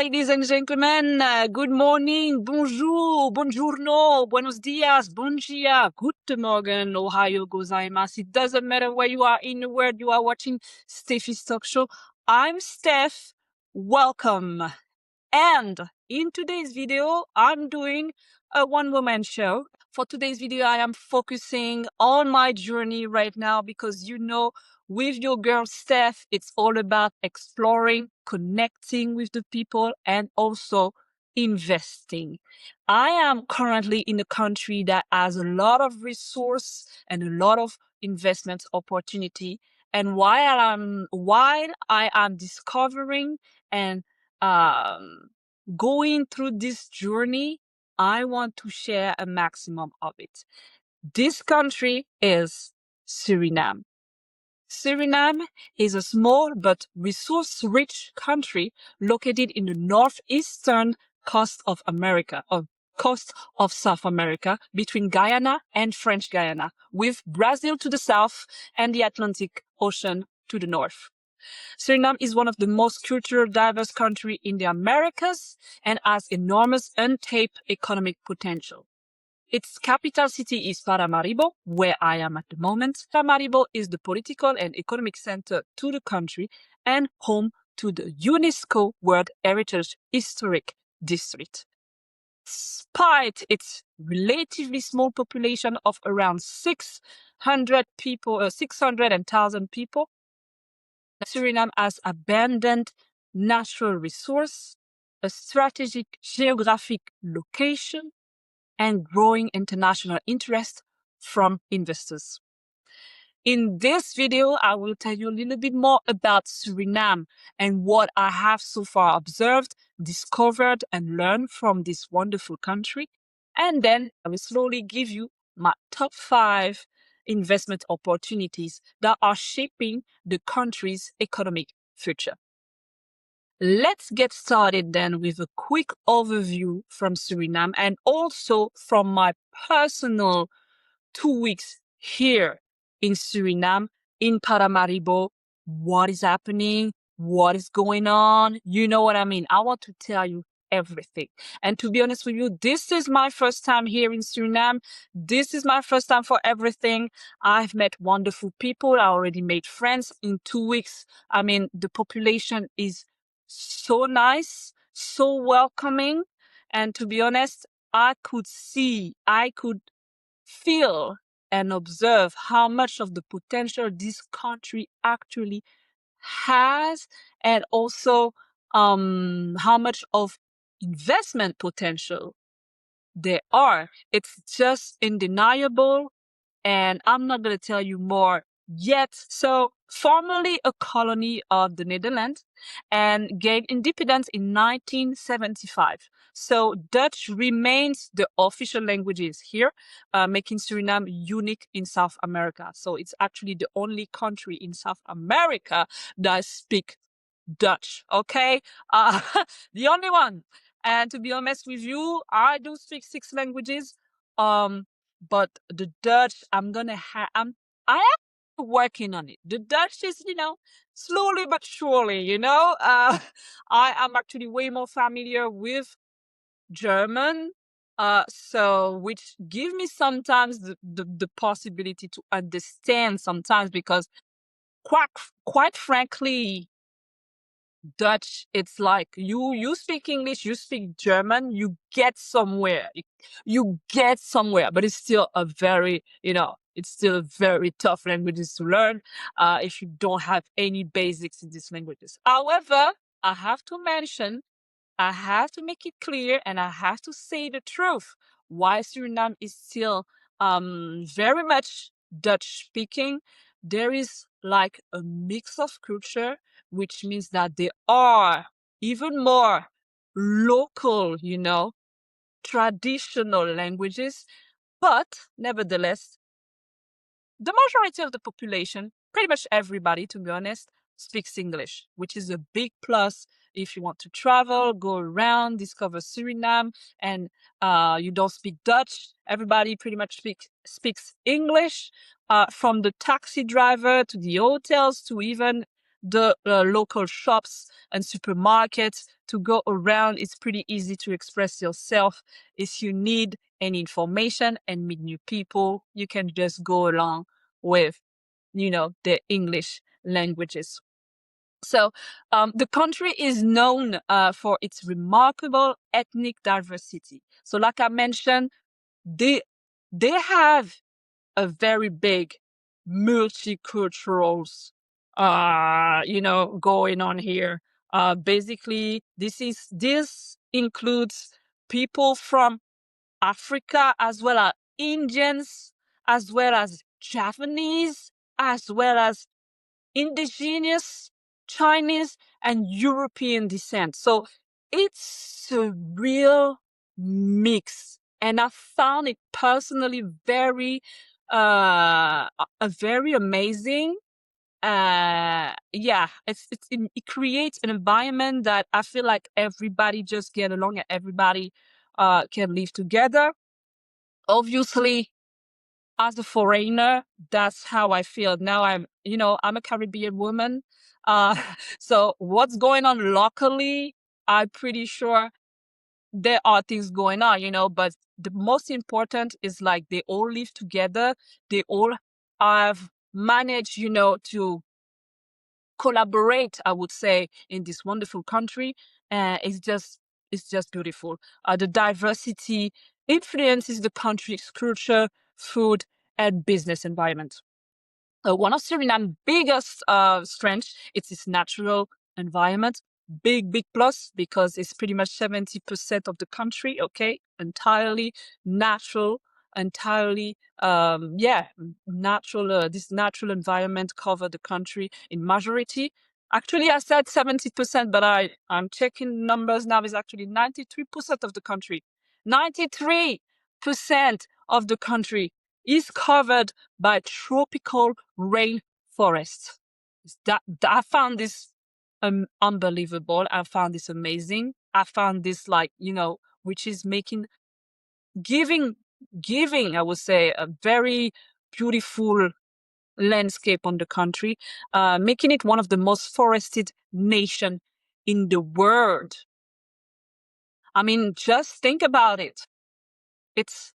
ladies and gentlemen. Good morning, bonjour, buongiorno, buenos dias, bon dia, guten Morgen, Ohio gozaimasu. It doesn't matter where you are in the world, you are watching Stephe'S Talk Show. I'm Steph. Welcome. And in today's video, I'm doing a one-woman show. For today's video, I am focusing on my journey right now because with your girl Steph, it's all about exploring, connecting with the people, and also investing. I am currently in a country that has a lot of resource and a lot of investment opportunity. And while I am discovering and going through this journey, I want to share a maximum of it. This country is Suriname. Suriname is a small but resource-rich country located in the northeastern coast of South America, between Guyana and French Guyana, with Brazil to the south and the Atlantic Ocean to the north. Suriname is one of the most culturally diverse countries in the Americas and has enormous untapped economic potential. Its capital city is Paramaribo, where I am at the moment. Paramaribo is the political and economic center to the country and home to the UNESCO World Heritage Historic District. Despite its relatively small population of around 600,000 people, Suriname has abundant natural resource, a strategic geographic location, and growing international interest from investors. In this video, I will tell you a little bit more about Suriname and what I have so far observed, discovered, and learned from this wonderful country. And then I will slowly give you my top 5 investment opportunities that are shaping the country's economic future. Let's get started then with a quick overview from Suriname and also from my personal 2 weeks here in Suriname, in Paramaribo. What is happening? What is going on? You know what I mean? I want to tell you everything. And to be honest with you, this is my first time here in Suriname. This is my first time for everything. I've met wonderful people. I already made friends in 2 weeks. I mean, the population is so nice, so welcoming. And to be honest, I could feel and observe how much of the potential this country actually has, and also how much of investment potential there are. It's just undeniable, and I'm not going to tell you more yet. So, formerly a colony of the Netherlands and gained independence in 1975. So, Dutch remains the official languages here, making Suriname unique in South America. So, it's actually the only country in South America that speaks Dutch, okay? The only one. And to be honest with you, I do speak 6 languages. But the Dutch, I am working on it. The Dutch is, slowly but surely, I am actually way more familiar with German, so which give me sometimes the possibility to understand sometimes, because quite frankly, Dutch, it's like you speak English, you speak German, you get somewhere. You get somewhere, but it's still a very, it's still very tough languages to learn if you don't have any basics in these languages. However, I have to make it clear, and I have to say the truth. Why Suriname is still very much Dutch speaking, there is like a mix of culture, which means that there are even more local, traditional languages. But nevertheless, the majority of the population, pretty much everybody, to be honest, speaks English, which is a big plus if you want to travel, go around, discover Suriname, and you don't speak Dutch. Everybody pretty much speaks English, from the taxi driver to the hotels to even the local shops and supermarkets to go around. It's pretty easy to express yourself. If you need any information and meet new people, you can just go along with, the English languages. So the country is known for its remarkable ethnic diversity. So like I mentioned, they have a very big multicultural going on here. Basically this includes people from Africa, as well as Indians, as well as Japanese, as well as indigenous Chinese and European descent. So it's a real mix. And I found it personally very, a very amazing. Yeah, it creates an environment that I feel like everybody just get along and everybody, can live together. Obviously, as a foreigner, that's how I feel. Now I'm a Caribbean woman. Uh, so what's going on locally, I'm pretty sure there are things going on, but the most important is like they all live together. They all have managed, to collaborate, I would say, in this wonderful country. It's just beautiful. The diversity influences the country's culture, food, and business environment. One of Suriname's biggest strengths is its natural environment. Big plus, because it's pretty much 70% of the country, okay? Entirely natural, entirely, natural. This natural environment cover the country in majority. Actually, I said 70%, but I'm checking numbers now. It's actually 93% of the country. 93% of the country is covered by tropical rainforests. I found this unbelievable. I found this amazing. I found this which is giving, I would say, a very beautiful landscape on the country, making it one of the most forested nation in the world. I mean, just think about it. It's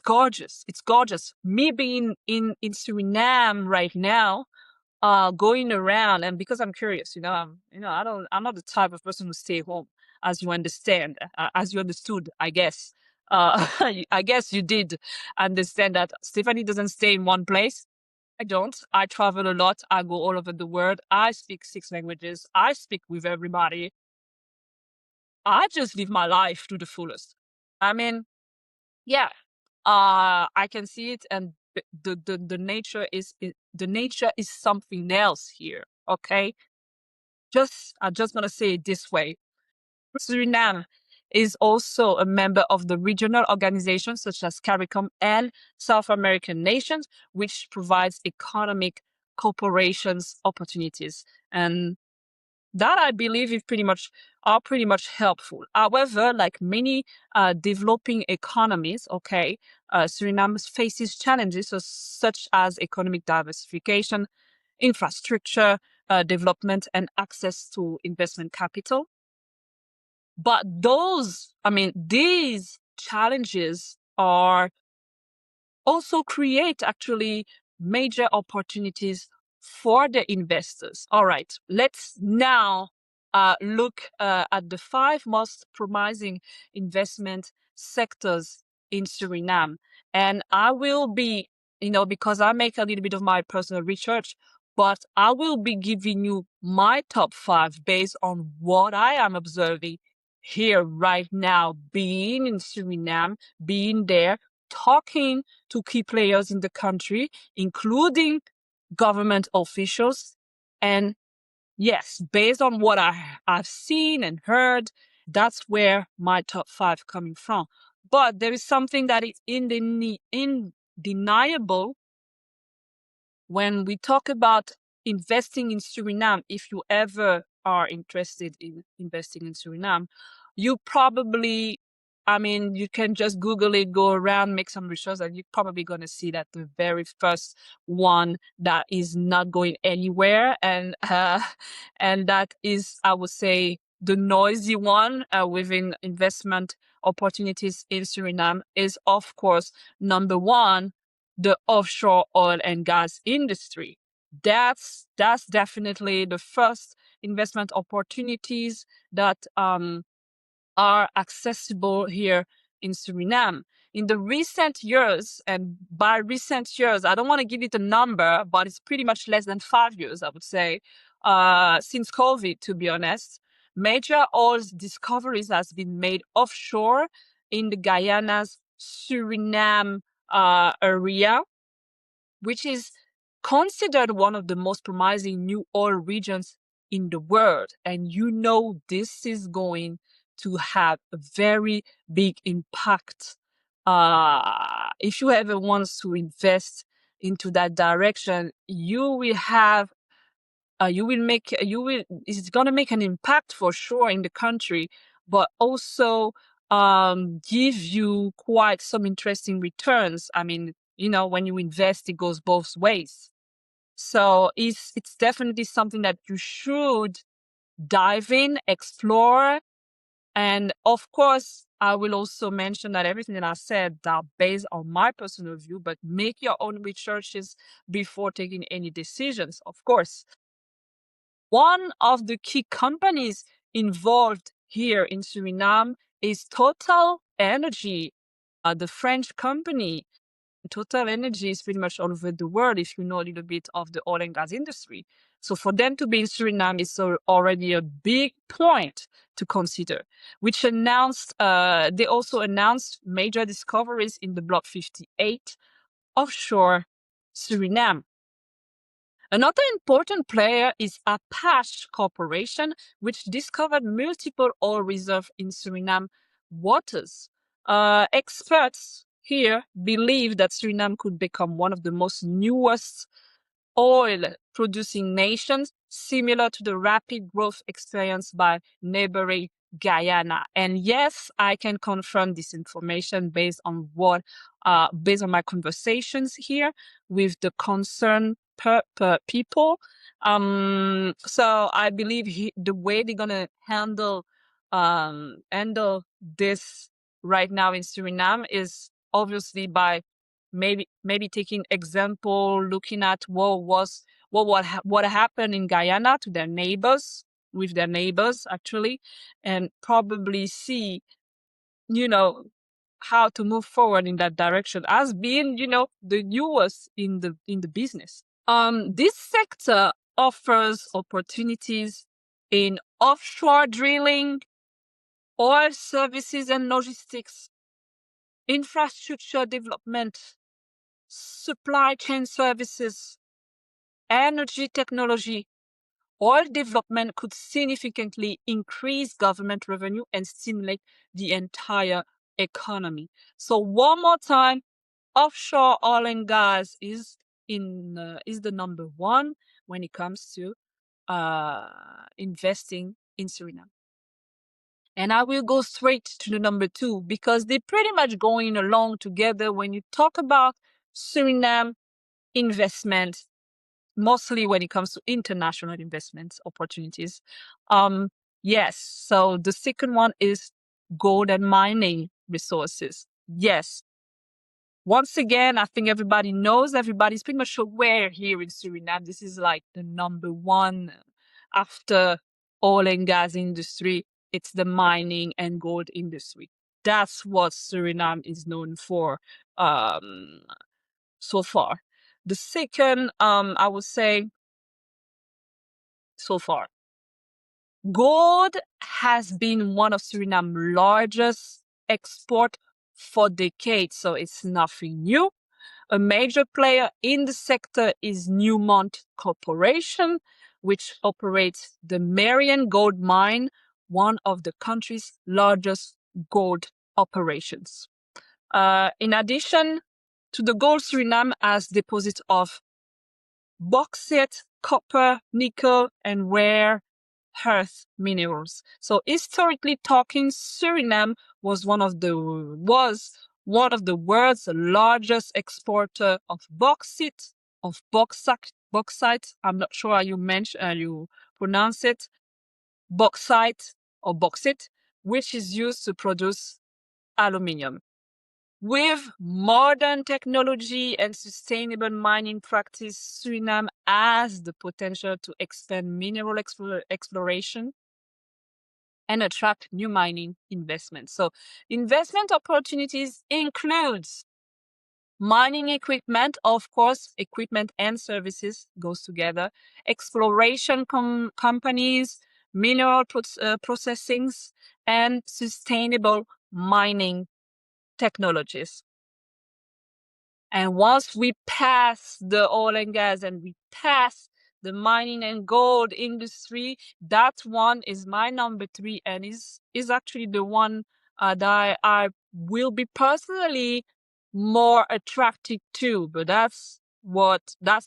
gorgeous. It's gorgeous. Me being in Suriname right now, going around, and because I'm curious, I'm not the type of person who stay home, as you understand, as you understood, I guess. I guess you did understand that Stephanie doesn't stay in one place. I don't. I travel a lot. I go all over the world. I speak 6 languages. I speak with everybody. I just live my life to the fullest. I mean, yeah, I can see it, and the nature the nature is something else here. Okay, I'm just gonna say it this way. Suriname is also a member of the regional organizations such as CARICOM and South American nations, which provides economic cooperations opportunities. And that, I believe, is pretty much helpful. However, like many developing economies, okay, Suriname faces challenges such as economic diversification, infrastructure development, and access to investment capital. But these challenges are also create actually major opportunities for the investors. All right, let's now look at the 5 most promising investment sectors in Suriname. And I will be, because I make a little bit of my personal research, but I will be giving you my top 5 based on what I am observing here right now, being in Suriname, being there, talking to key players in the country, including government officials. And yes, based on what I've seen and heard, that's where my top 5 coming from. But there is something that is undeniable when we talk about investing in Suriname. If you ever are interested in investing in Suriname, you probably I mean, you can just Google it, go around, make some research, and you're probably going to see that the very first one that is not going anywhere, and that is, I would say, the noisy one within investment opportunities in Suriname is, of course, number one, the offshore oil and gas industry. That's definitely the first investment opportunities that are accessible here in Suriname. In the recent years, and by recent years, I don't want to give it a number, but it's pretty much less than 5 years, I would say, since COVID, to be honest, major oil discoveries has been made offshore in the Guyana's Suriname area, which is considered one of the most promising new oil regions in the world. And this is going to have a very big impact. If you ever want to invest into that direction, it's going to make an impact for sure in the country, but also give you quite some interesting returns. I mean, when you invest, it goes both ways. So it's definitely something that you should dive in, explore. And of course, I will also mention that everything that I said are based on my personal view, but make your own researches before taking any decisions, of course. One of the key companies involved here in Suriname is Total Energy, the French company. Total Energy is pretty much all over the world if you know a little bit of the oil and gas industry. So for them to be in Suriname is already a big point to consider, they also announced major discoveries in the Block 58 offshore Suriname. Another important player is Apache Corporation, which discovered multiple oil reserves in Suriname waters. Experts here believe that Suriname could become one of the most newest oil-producing nations, similar to the rapid growth experienced by neighboring Guyana. And yes, I can confirm this information based on my conversations here with the concerned people. So I believe the way they're gonna handle this right now in Suriname is obviously by maybe taking example, looking at what happened in Guyana to their neighbors, with their neighbors actually, and probably see, how to move forward in that direction as being, the newest in the business. This sector offers opportunities in offshore drilling, oil services and logistics, infrastructure development, supply chain services, energy technology. Oil development could significantly increase government revenue and stimulate the entire economy. So one more time, offshore oil and gas is the number one when it comes to investing in Suriname. And I will go straight to the number two because they're pretty much going along together when you talk about Suriname investment, mostly when it comes to international investment opportunities. Yes, so the second one is gold and mining resources. Yes. Once again, I think everybody's pretty much aware here in Suriname. This is like the number one after oil and gas industry. It's the mining and gold industry. That's what Suriname is known for so far. The second, I would say, so far, gold has been one of Suriname's largest export for decades, so it's nothing new. A major player in the sector is Newmont Corporation, which operates the Marion Gold Mine, one of the country's largest gold operations. In addition to the gold, Suriname has deposits of bauxite, copper, nickel, and rare earth minerals. So historically talking, Suriname was one of the world's largest exporter of bauxite, bauxite. I'm not sure how you pronounce it, bauxite or bauxite, which is used to produce aluminium. With modern technology and sustainable mining practice, Suriname has the potential to expand mineral exploration and attract new mining investments. So investment opportunities includes mining equipment, of course, equipment and services goes together, exploration companies, mineral processings, and sustainable mining technologies. And once we pass the oil and gas and we pass the mining and gold industry, that one is my number 3 and is actually the one that I will be personally more attracted to. But that's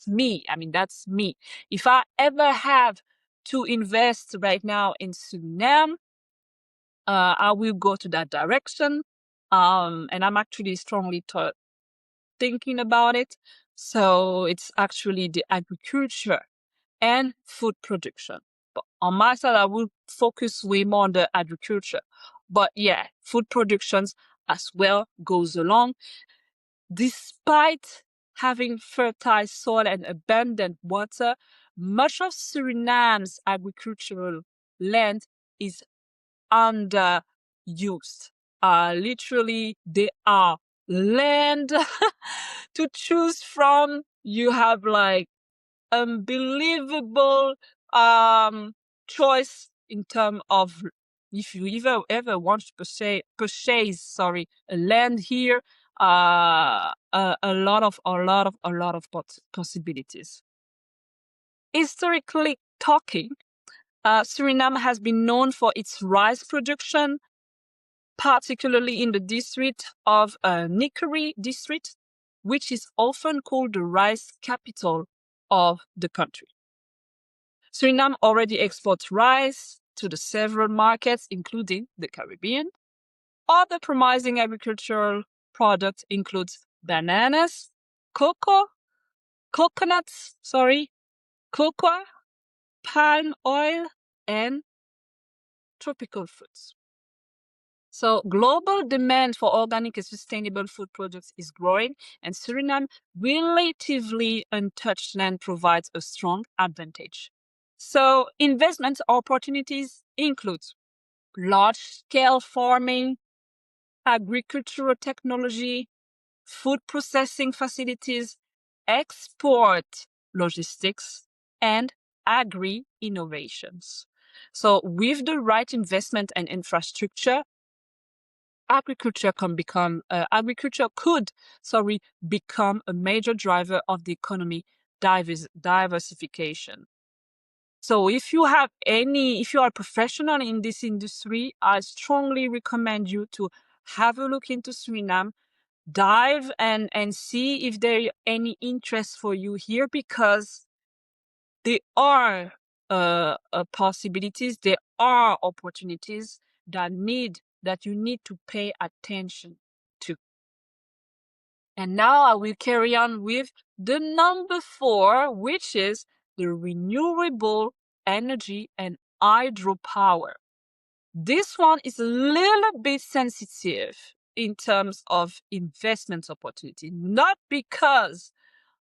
me. I mean, that's me. If I ever have to invest right now in Suriname, I will go to that direction. And I'm actually strongly thinking about it. So it's actually the agriculture and food production. But on my side, I will focus way more on the agriculture. But yeah, food productions as well goes along. Despite having fertile soil and abundant water, much of Suriname's agricultural land is underused. Literally, they are land to choose from. You have like unbelievable choice in terms of if you ever want to purchase a land here, a lot of possibilities. Historically talking, Suriname has been known for its rice production, particularly in the district of Nikeri district, which is often called the rice capital of the country. Suriname already exports rice to the several markets, including the Caribbean. Other promising agricultural products include bananas, coconuts, cocoa, palm oil, and tropical fruits. So global demand for organic and sustainable food products is growing, and Suriname, relatively untouched land, provides a strong advantage. So investment opportunities include large-scale farming, agricultural technology, food processing facilities, export logistics, and agri-innovations. So with the right investment and infrastructure, agriculture could become a major driver of the economy diversification. So if you are a professional in this industry, I strongly recommend you to have a look into Suriname, dive and see if there is any interest for you here, because there are possibilities, there are opportunities that you need to pay attention to. And now I will carry on with the number 4, which is the renewable energy and hydropower. This one is a little bit sensitive in terms of investment opportunity, not because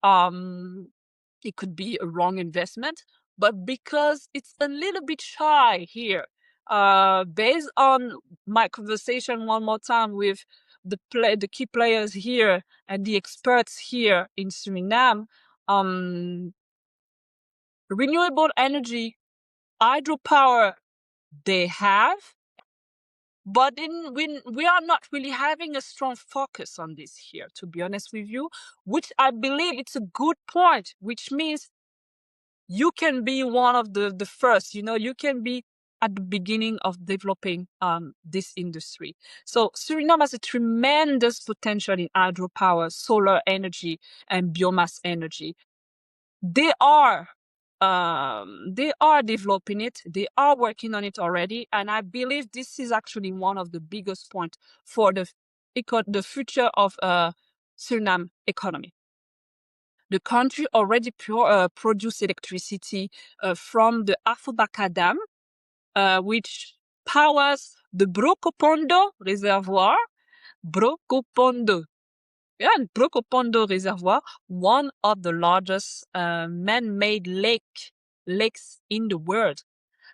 it could be a wrong investment, but because it's a little bit shy here. Based on my conversation one more time with the key players here and the experts here in Suriname, renewable energy, hydropower, they have, but we are not really having a strong focus on this here, to be honest with you, which I believe it's a good point, which means you can be one of the first, you can be at the beginning of developing this industry. So Suriname has a tremendous potential in hydropower, solar energy, and biomass energy. They are they are developing it. They are working on it already. And I believe this is actually one of the biggest points for the future of Suriname economy. The country already produce electricity from the Afubaka Dam, which powers the Brokopondo Reservoir. Brokopondo. Yeah, Brokopondo Reservoir, one of the largest man-made lakes in the world.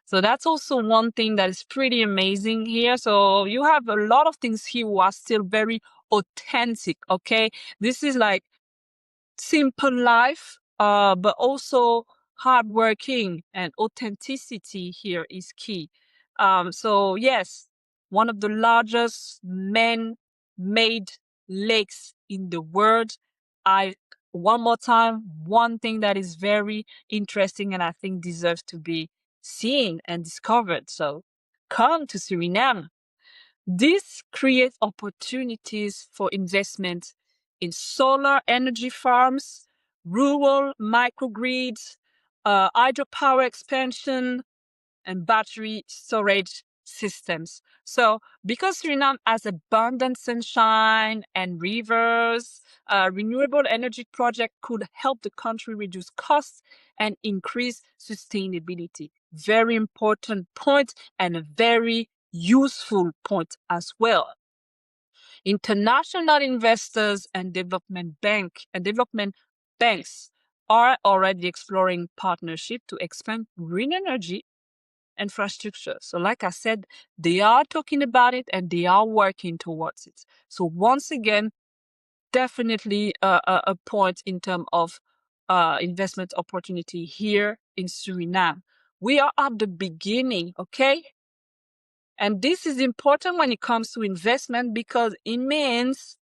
So that's also one thing that is pretty amazing here. So you have a lot of things here who are still very authentic, okay? This is like simple life, but also hardworking, and authenticity here is key. So yes, one of the largest man-made lakes in the world. One more time, one thing that is very interesting and I think deserves to be seen and discovered. So come to Suriname. This creates opportunities for investment in solar energy farms, rural microgrids, hydropower expansion, and battery storage systems. So because Suriname has abundant sunshine and rivers, renewable energy project could help the country reduce costs and increase sustainability. Very important point and a very useful point as well. International investors and development banks are already exploring partnership to expand green energy infrastructure. So like I said, they are talking about it and they are working towards it. So once again, definitely a point in terms of investment opportunity here in Suriname. We are at the beginning, okay? And this is important when it comes to investment because it means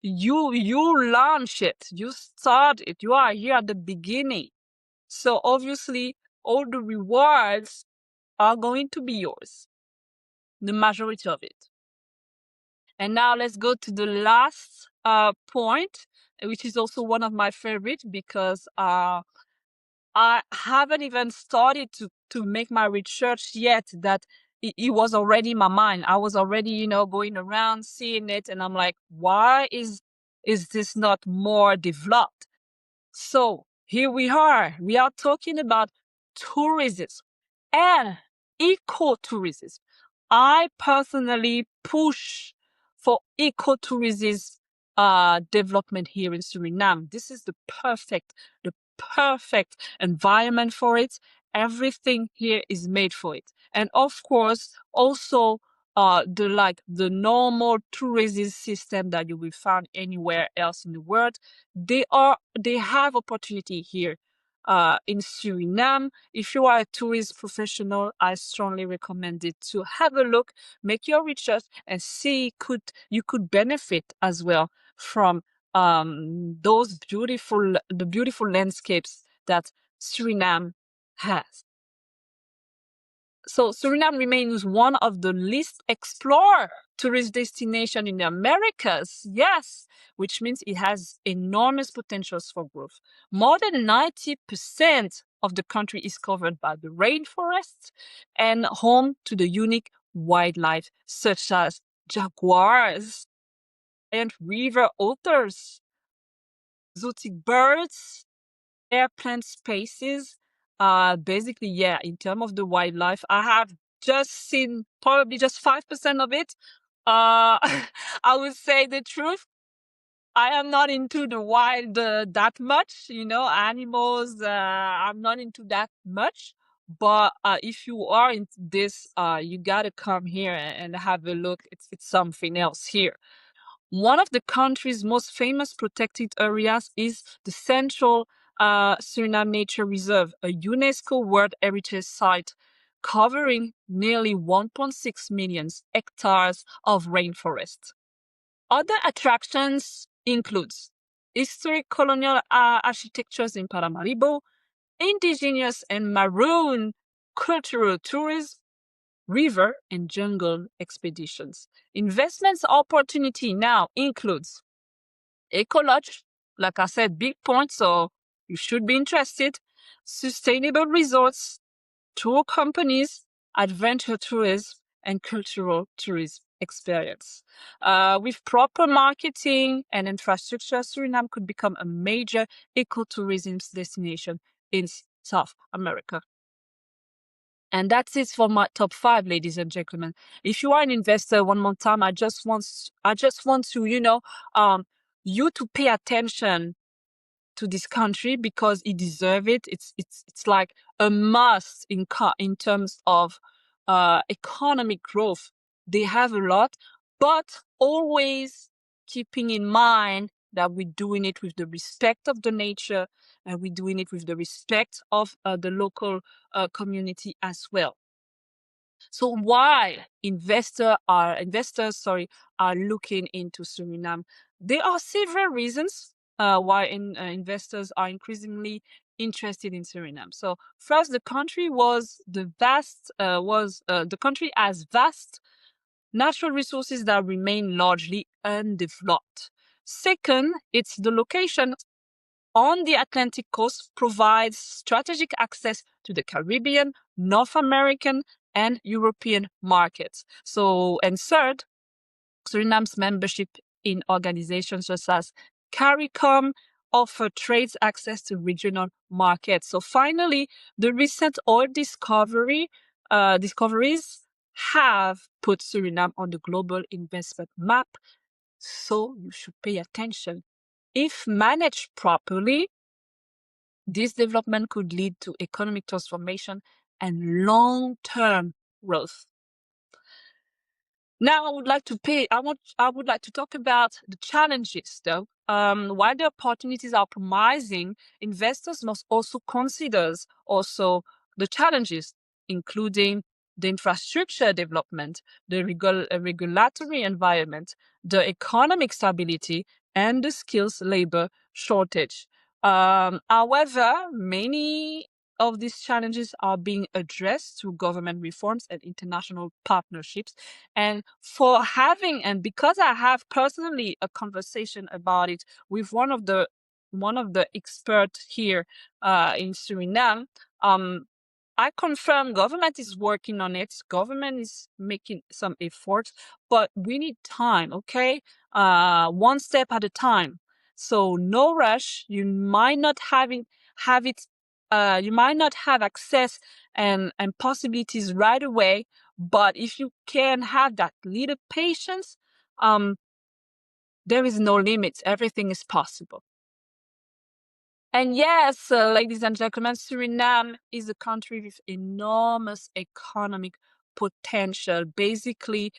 you launch it, you start it, you are here at the beginning. So obviously all the rewards are going to be yours, the majority of it. And now let's go to the last point, which is also one of my favorites because I haven't even started to make my research yet that it was already in my mind. I was already, going around seeing it and I'm like, why is this not more developed? So here we are. We are talking about tourism and ecotourism. I personally push for ecotourism development here in Suriname. This is the perfect environment for it. Everything here is made for it. And of course, also the normal tourism system that you will find anywhere else in the world, they have opportunity here in Suriname. If you are a tourist professional, I strongly recommend it to have a look, make your research, and see you could benefit as well from the beautiful landscapes that Suriname has. So Suriname remains one of the least explored tourist destination in the Americas. Yes, which means it has enormous potentials for growth. More than 90% of the country is covered by the rainforests and home to the unique wildlife such as jaguars and river otters, exotic birds, airplane spaces. Basically, yeah, in terms of the wildlife, I have just seen probably just 5% of it. I would say the truth. I am not into the wild that much, animals. I'm not into that much. But if you are into this, you gotta come here and have a look. It's something else here. One of the country's most famous protected areas is the Central Suriname Nature Reserve, a UNESCO World Heritage Site covering nearly 1.6 million hectares of rainforest. Other attractions include historic colonial architectures in Paramaribo, indigenous and maroon cultural tourism, river and jungle expeditions. Investments opportunity now includes eco lodge, like I said, big point, so you should be interested. sustainable resorts, tour companies, adventure tourism, and cultural tourism experience. With proper marketing and infrastructure, Suriname could become a major ecotourism destination in South America. And that's it for my top 5, ladies and gentlemen. If you are an investor, one more time, I just want to, you to pay attention to this country because it deserves it. It's like a must in terms of economic growth. They have a lot, but always keeping in mind that we're doing it with the respect of the nature and we're doing it with the respect of the local community as well. So why investors are looking into Suriname? There are several reasons why investors are increasingly interested in Suriname. So first, the country has vast natural resources that remain largely undeveloped. Second, it's the location on the Atlantic coast provides strategic access to the Caribbean, North American, and European markets. And third, Suriname's membership in organizations such as CARICOM offer trades access to regional markets. So finally, the recent oil discoveries have put Suriname on the global investment map. So you should pay attention. If managed properly, this development could lead to economic transformation and long-term growth. Now, I would like to talk about the challenges, though. While the opportunities are promising, investors must also consider the challenges, including the infrastructure development, the regulatory environment, the economic stability, and the skills labor shortage. However, many of these challenges are being addressed through government reforms and international partnerships. And because I have personally a conversation about it with one of the experts here in Suriname, I confirm government is working on it. Government is making some efforts, but we need time, okay? One step at a time. So no rush. You might not have it. You might not have access and possibilities right away, but if you can have that little patience, there is no limit. Everything is possible. And yes, ladies and gentlemen, Suriname is a country with enormous economic potential. Basically,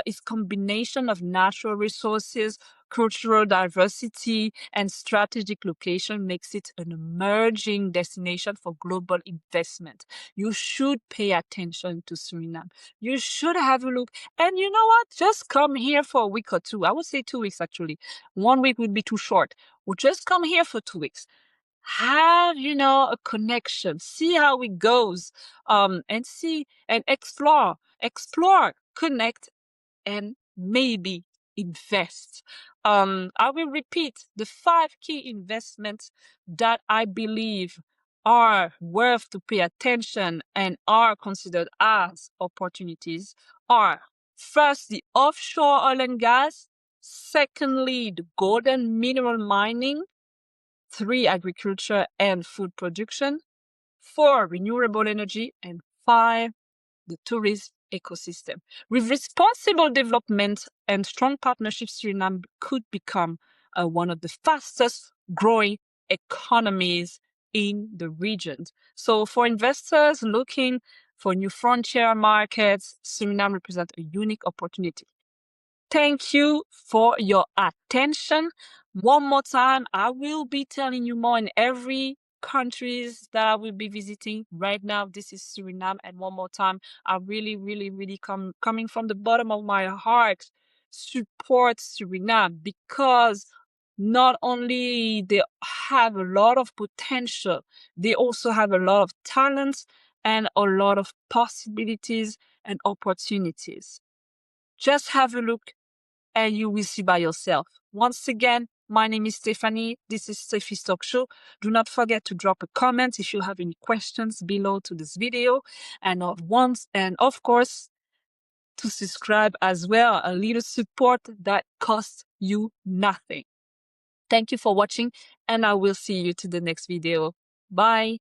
its combination of natural resources, cultural diversity, and strategic location makes it an emerging destination for global investment. You should pay attention to Suriname. You should have a look. And you know what? Just come here for a week or two. I would say 2 weeks, actually. 1 week would be too short. Well, just come here for 2 weeks. Have a connection, see how it goes, and see and explore, connect, and maybe invest. I will repeat the 5 key investments that I believe are worth to pay attention and are considered as opportunities are: first, the offshore oil and gas; secondly, the gold and mineral mining; 3, agriculture and food production; 4, renewable energy; and 5, the tourism ecosystem. With responsible development and strong partnerships, Suriname could become one of the fastest growing economies in the region. So for investors looking for new frontier markets, Suriname represents a unique opportunity. Thank you for your attention. One more time, I will be telling you more in every countries that I will be visiting. Right now, this is Suriname. And one more time, I really, really, really coming from the bottom of my heart, support Suriname, because not only they have a lot of potential, they also have a lot of talents and a lot of possibilities and opportunities. Just have a look and you will see by yourself. Once again, My name is Stephanie. This is Stephe'S Talk Show. Do not forget to drop a comment if you have any questions below to this video. And of course, to subscribe as well. A little support that costs you nothing. Thank you for watching, and I will see you to the next video. Bye.